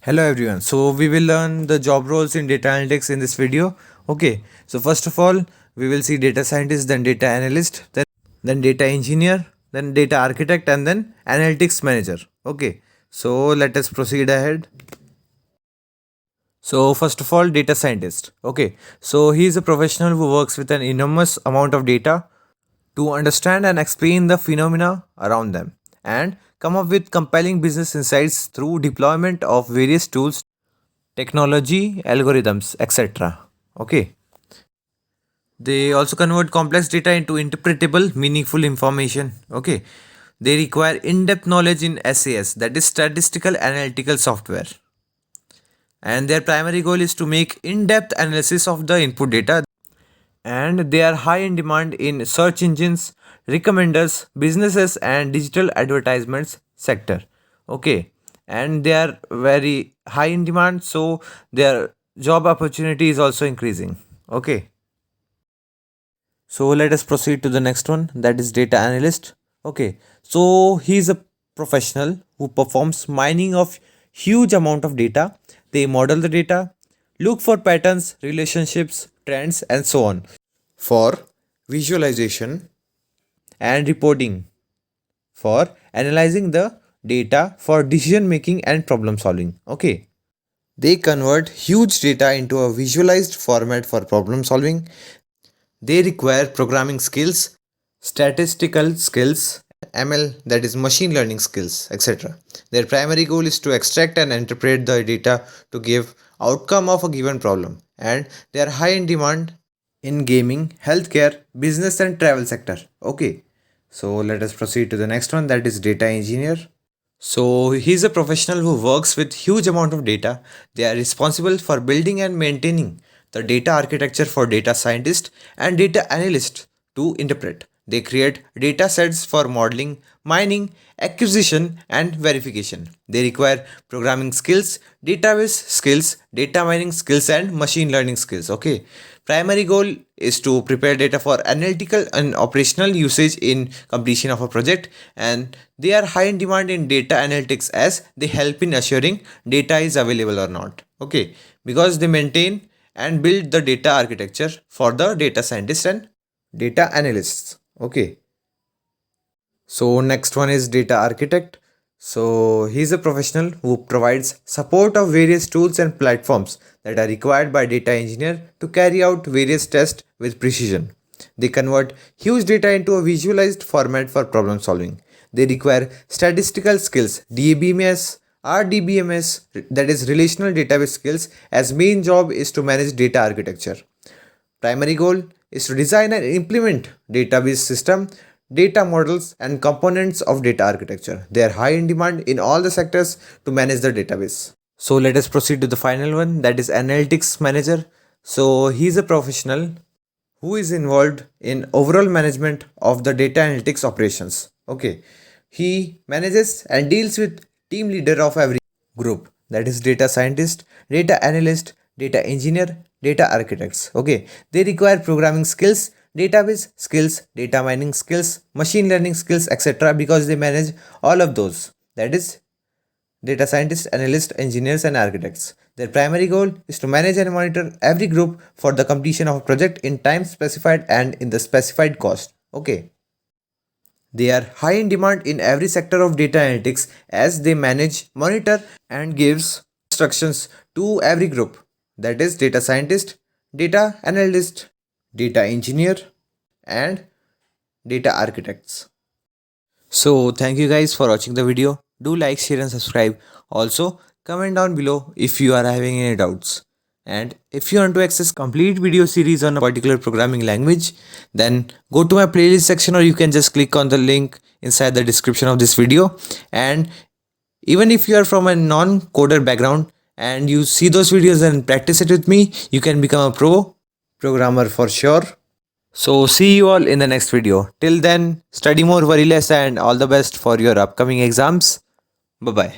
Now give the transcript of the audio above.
Hello everyone. So we will learn the job roles in data analytics in this video. Okay. So first of all, we will see data scientist, then data analyst, then data engineer, then data architect, and then analytics manager. Okay. So let us proceed ahead. So first of all, data scientist. Okay. So he is a professional who works with an enormous amount of data to understand and explain the phenomena around them and come up with compelling business insights through deployment of various tools, technology, algorithms, etc. Okay. They also convert complex data into interpretable, meaningful information. Okay. They require in depth knowledge in SAS, that is statistical analytical software. And their primary goal is to make in depth analysis of the input data. And they are high in demand in search engines, recommenders, businesses, and digital advertisements sector. Okay. And they are very high in demand, so their job opportunity is also increasing. Okay. So let us proceed to the next one, that is data analyst. Okay. So he is a professional who performs mining of huge amount of data. They model the data, look for patterns, relationships, trends, and so on for visualization and reporting, for analyzing the data for decision making and problem solving. Okay. They convert huge data into a visualized format for problem solving. They require programming skills, statistical skills, ML, that is machine learning skills, etc. Their primary goal is to extract and interpret the data to give outcome of a given problem, and they are high in demand in gaming, healthcare, business, and travel sector. Okay. So let us proceed to the next one, that is data engineer. So he's a professional who works with huge amount of data. They are responsible for building and maintaining the data architecture for data scientists and data analysts to interpret. They create data sets for modeling, mining, acquisition, and verification. They require programming skills, database skills, data mining skills, and machine learning skills. Okay. Primary goal is to prepare data for analytical and operational usage in completion of a project, and they are high in demand in data analytics as they help in assuring data is available or not. Okay, because they maintain and build the data architecture for the data scientists and data analysts. Okay. So next one is data architect. So he's a professional who provides support of various tools and platforms that are required by data engineer to carry out various tests with precision. They convert huge data into a visualized format for problem solving. They require statistical skills, DBMS, RDBMS, that is relational database skills, as main job is to manage data architecture. Primary goal is to design and implement database system, data models, and components of data architecture. They are high in demand in all the sectors to manage the database. So let us proceed to the final one, that is analytics manager. So he is a professional who is involved in overall management of the data analytics operations. Okay. He manages and deals with team leader of every group, that is data scientist, data analyst, data engineer, data architects. Okay. They require programming skills, database skills, data mining skills, machine learning skills, etc. because they manage all of those. That is data scientists, analysts, engineers, and architects. Their primary goal is to manage and monitor every group for the completion of a project in time specified and in the specified cost. Okay. They are high in demand in every sector of data analytics as they manage, monitor, and gives instructions to every group. That is data scientist, data analyst, data engineer, and data architects. So thank you guys for watching the video. Do like, share, and subscribe. Also, comment down below if you are having any doubts. And if you want to access complete video series on a particular programming language, then go to my playlist section, or you can just click on the link inside the description of this video. And even if you are from a non-coder background and you see those videos and practice it with me, you can become a pro programmer for sure. So see you all in the next video. Till then, study more, worry less, and all the best for your upcoming exams. Bye bye.